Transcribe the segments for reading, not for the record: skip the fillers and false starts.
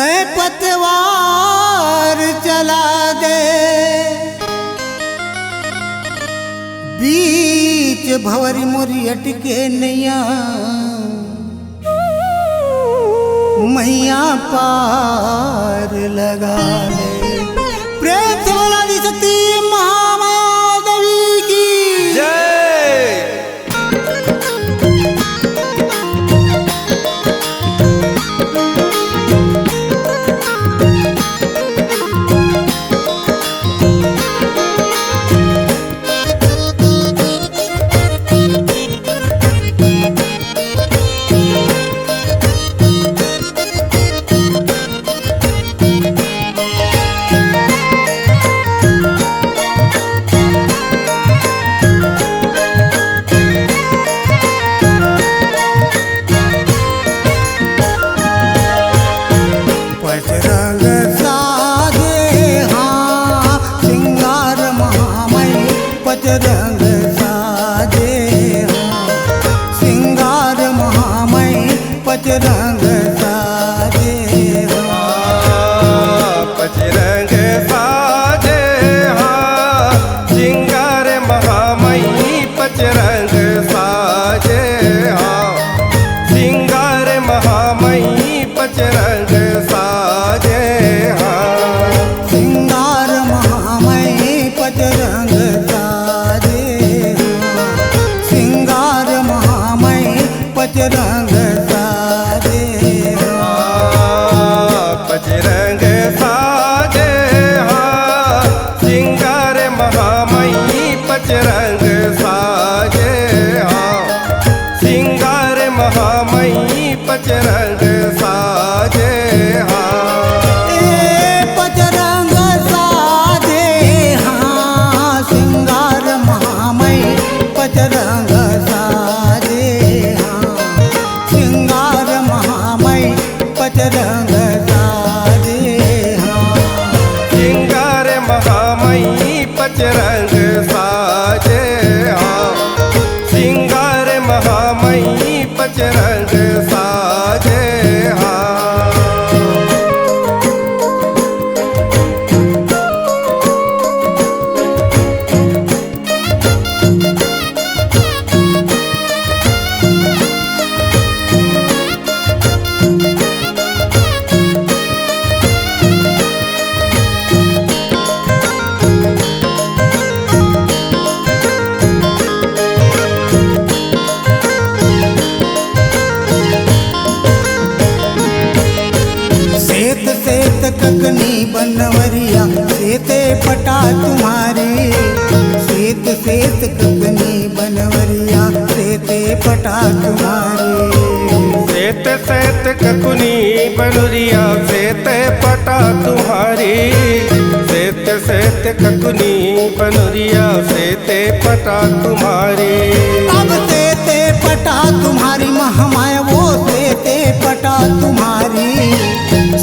तय पतवार चला दे, बीच भंवरी मोरी अटके नैया, मैया पार लगा दे। प्रेम से बोला दी सती महामाधवी की जय। पचरंग साजे हाँ सिंगार महामय, पचरंग साजे हाँ सिंगार महामय, पचरंग साजे हाँ। पचरंग साजे हाँ सिंगार महामयी, पचरंग साजे हाँ सिंगार महामयी, पचरंग साजे हाँ सिंगार महामय, पचरंग साजे हाँ सिंगार महामय, पचरंग साजे हाँ। पचरंग साजे हाँ सिंगार महामयी, पचरंग साजे हाँ सिंगार महामयी, पचरंग साजे हाँ। ए पचरंग साजे हाँ सिंगार महामय, पचरंग साजे हाँ सिंगार महामय, पचरंग साजे हाँ। सिंगार महामयी, पचरंग साजे हाँ सिंगार महामयी, पचरंग साजे हाँ। सेत सेत ककनी बनवरिया, सेते पटा तुम्हारी, सेत सेत ककनी बनवरिया, सेते पटा तुम्हारी। सेत सेत ककुनी बनुरिया, सेत पटा तुम्हारी, सेत सेत ककुनी बनुरिया, सेते पटा तुम्हारी। अब सेते पटा तुम्हारी महामाया, वो सेते पटा तुम्हारी,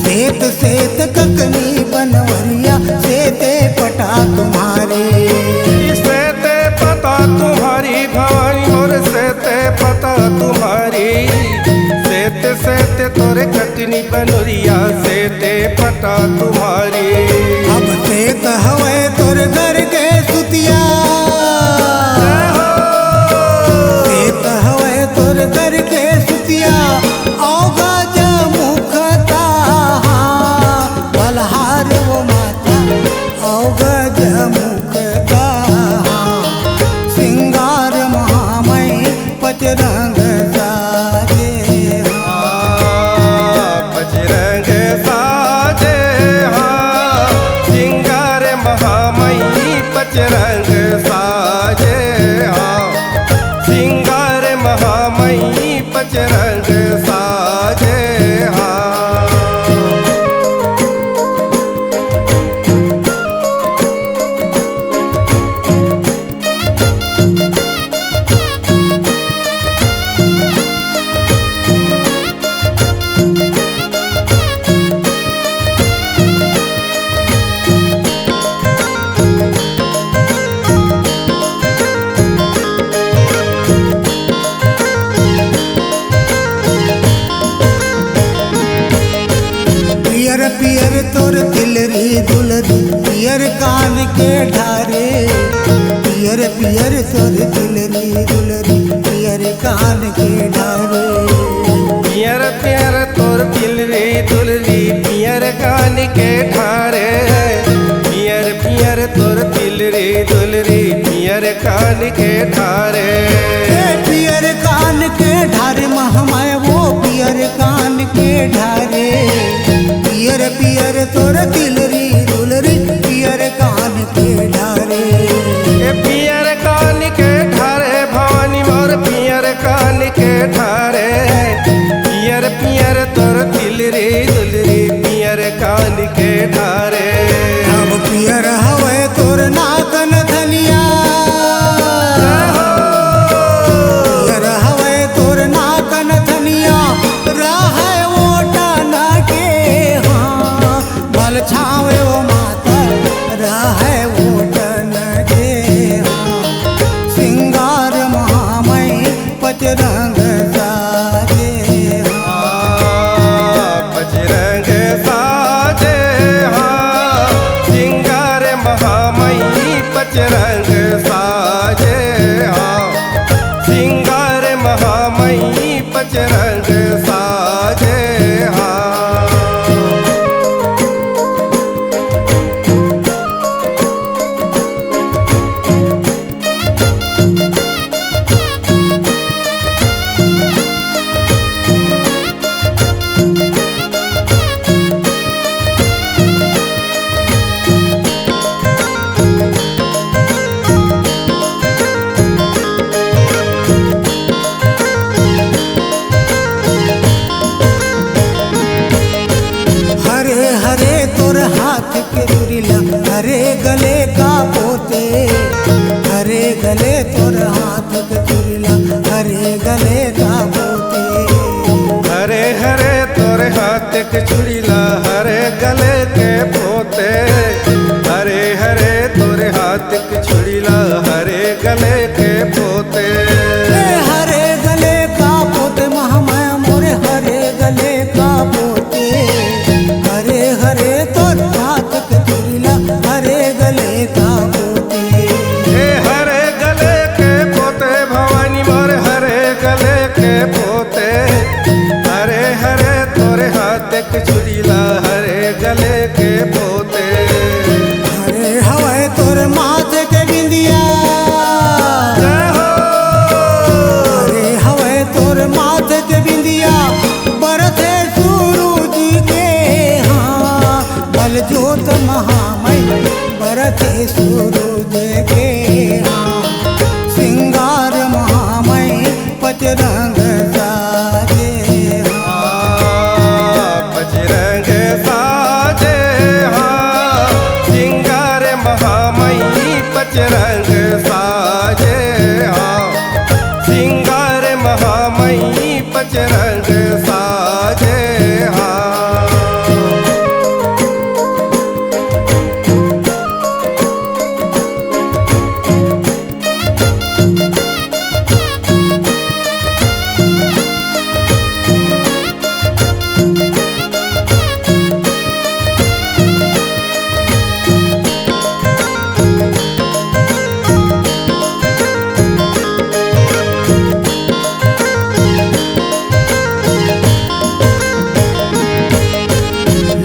सेत सेत ककनी बनवरिया, सेते पटा तुम्हारी। सेते पता तुम्हारी भवानी मोर, सेते पता तुम्हारी, सेते सेते तोरे ककनी बनुरिया, सेते पटा तुम्हारी। अब सेत हवे तोर घर के सुतिया, सेत हवे तोर घर के सुतिया, औगा जमुखता बलहार वो माता, औगा जमुखता सिंगार महामय, पचरंग साजे पचरंग साजे हाँ सिंगार महामयी, पचरंग साजे हाँ सिंगार महामयी, पचरंग साजे हाँ। पियर पियर तोर तिलरी दुलरी पियर कान के ढारे पियर पियर तोर तिलरी दुलरी पियर कान के ढारे पियर पियर तोर तिलरी दुलरी पियर कान के ढारे पियर पियर तोर तिलरी दुलरी पियर कान के ढारे पियर कान के ढारे महमाय वो पियर कान के ढारे पियर पियर तोर तिलरी दुलरी पियर कान के ढारे पियर कान के ढारे भवानी मोर पियर कान के ढारे पियर पियर तोर तिलरी दुलरी पियर कान के ढारे अब पियर हवे तोर नाकन धनिया पियर हवे तोर नाकन धनिया राह ओटा ना के हाँ भल छावे ओ माता राह ओटा न के हाँ सिंगार महामय पचरंग साजे पचरंग साजे हाँ सिंगार महामयी पचरंग साजे हाँ सिंगार महामयी पचरंग साजे हाँ हरे हरे तोर हाथ के चुरिला हरे गले का पोते हरे गले तोर हाथ के चुरिला हरे गले का पोते हरे हरे तोरे हाथ के चुड़ीला हरे गले के पोते हरे हरे तोरे हाथ के चुड़ीला हरे गले के पोते हरे गले का पोते महामाया मोरे हरे गले का पोते हरे हरे तोर हाथ के चुरिला हरे गले का पोते हरे गले के पोते भवानी मोर हरे गले के पोते हरे हरे तोरे हाथ के चुड़ीला हरे गले के पोते हरे हवाए तोर माथे के बिंदिया हरे हवाए तोर माथे के बिंदिया बरथे सूरज के हाँ बल जोत महामय बरथे सूरज के हाँ सिंगार महामय पचरंग साजे पचरंग साजे हाँ सिंगार महामयी पचरंग साजे हाँ सिंगार महामयी पचरंग साजे हाँ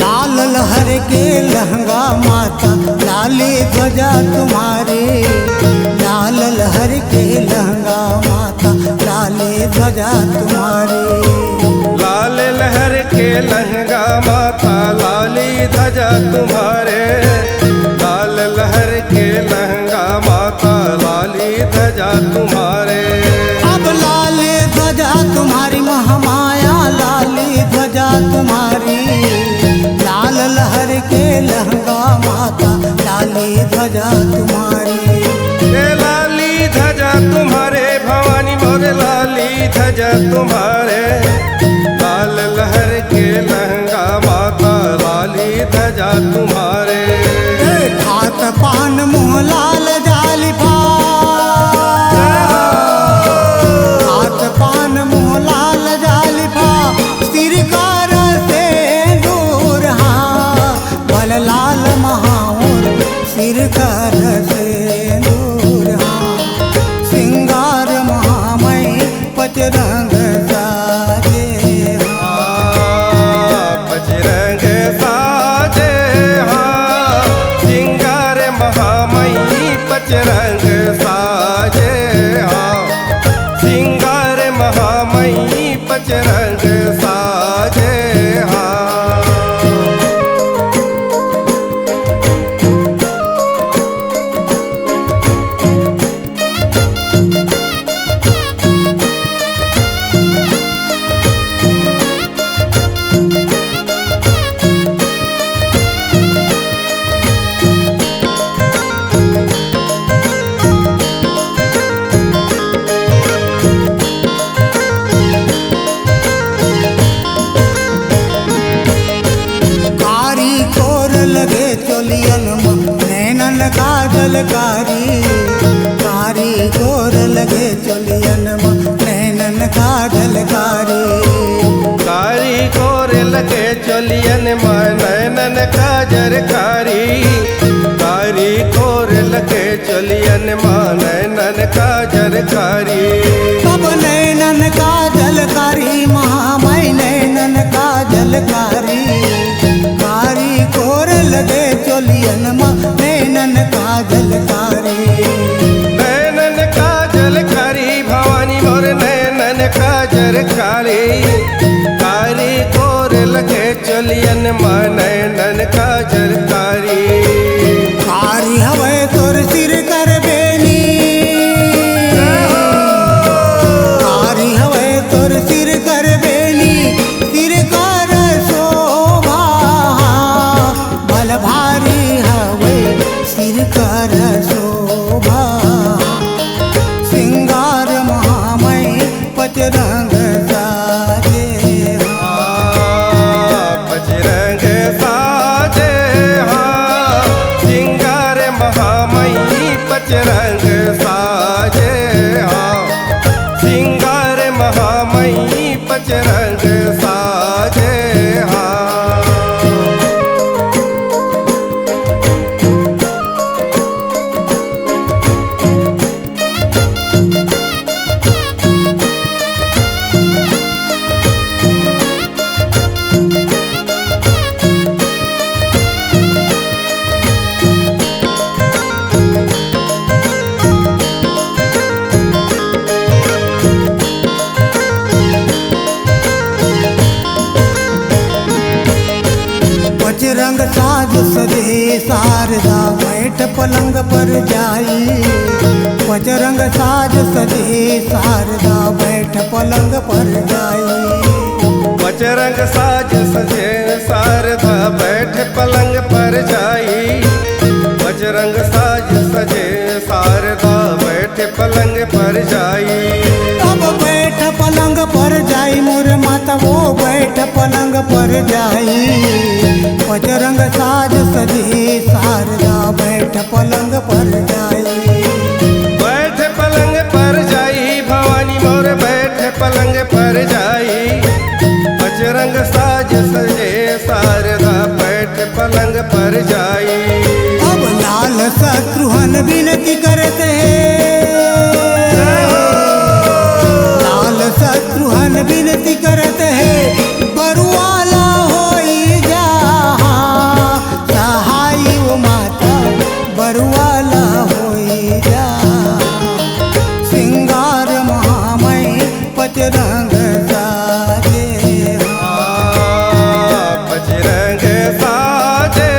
लाल लहर के लहंगा माता लाली ध्वजा तुम्हारे लाल लहर के लहंगा माता लाली ध्वजा तुम्हारे लाल लहर के लहंगा माता लाली ध्वजा तुम्हारे लाल लहर के लहंगा माता लाली ध्वजा तुम्हारे अब लाल ध्वजा तुम्हारी महामाया लाली ध्वजा तुम्हारी लाल लहर के लहंगा माता लाली ध्वजा तुम्हारी लाली ध्वजा तुम्हारे भवानी मोर लाली ध्वजा तुम्हारे लाल लहर के लहंगा माता लाली ध्वजा तुम्हारे खात पान मुँह लाल जाली खात पान मुँह लाल जाली सिरकार से दूर हाँ काजल कारी कारी गोर लगे चोलियन नैनन काजल कारी कारी गोर लगे चोलियन नैनन काजर कारी कारी गोर लगे चोलियन नैनन काजर कारी अब नैनन काजल कारी महामय नैनन काजल कारी कारी गोर लगे चोलियन नैनन काजल कारी नैनन काजल कारी भवानी मोर नैनन काजर कारी कारी गोर लगे चोलियन नैनन काजर कारी कारी हवे तोर सिर कर बेनी कारी हवे तोर सिर कर बेनी सिर कर शोभा बल भारी हवे सिर कर शोभा सिंगार महामय पचरंग साजे पचरंग साजे हाँ सिंगार महामयी पचरंग साजे हाँ सिंगार महामयी पचरंग साजे हाँ पचरंग साज सजे शारदा बैठ पलंग पर जाई पचरंग साज सजे शारदा बैठ पलंग पर जाई पचरंग साज सजे शारदा बैठ पलंग पर जाई पचरंग साज सजे शारदा बैठ पलंग पर जाई अब बैठ पलंग पर जाई मोर माता वो बैठ पलंग पर जाई पचरंग साज सजे शारदा बैठ पलंग पर जाई बैठ पलंग पर जाई भवानी मोर बैठ पलंग पर जाई पचरंग साज सजे शारदा बैठ पलंग पर जाई अब लाल शत्रुघ्न विनती करते हैं लाल शत्रुघ्न विनती करते हैं बरुआला होई जा सहाय वो माता बरुआला होई जा सिंगार महामय पचरंग साजे पचरंग साजे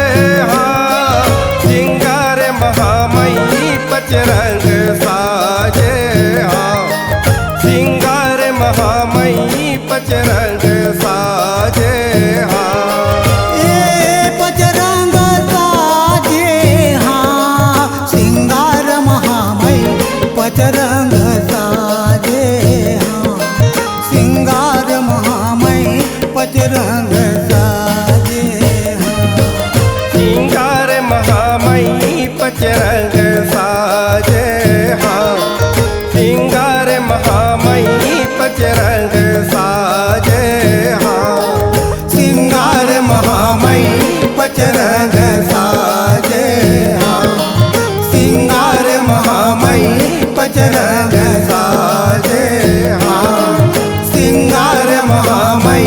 हाँ सिंगार महामयी पचरंग साजे हाँ सिंगार महामयी पचरंग साजे हाँ पचरंग साजे हाँ सिंगार महामय पचरंग साजे हाँ सिंगार महामय पचरंग साजे हाँ सिंगार महामयी पचरंग साजे हाँ सिंगार महामयी पचरंग साजे हाँ सिंगार महामय पचरंग साजे हाँ सिंगार महामय पचरंग साजे हाँ सिंगार महामय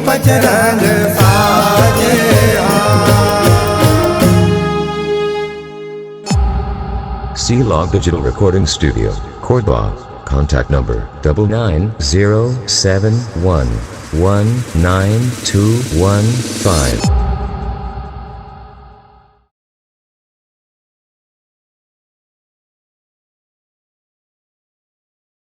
पचरंग साजे C-Log Digital Recording Studio, Cordoba. Contact number 99071192115.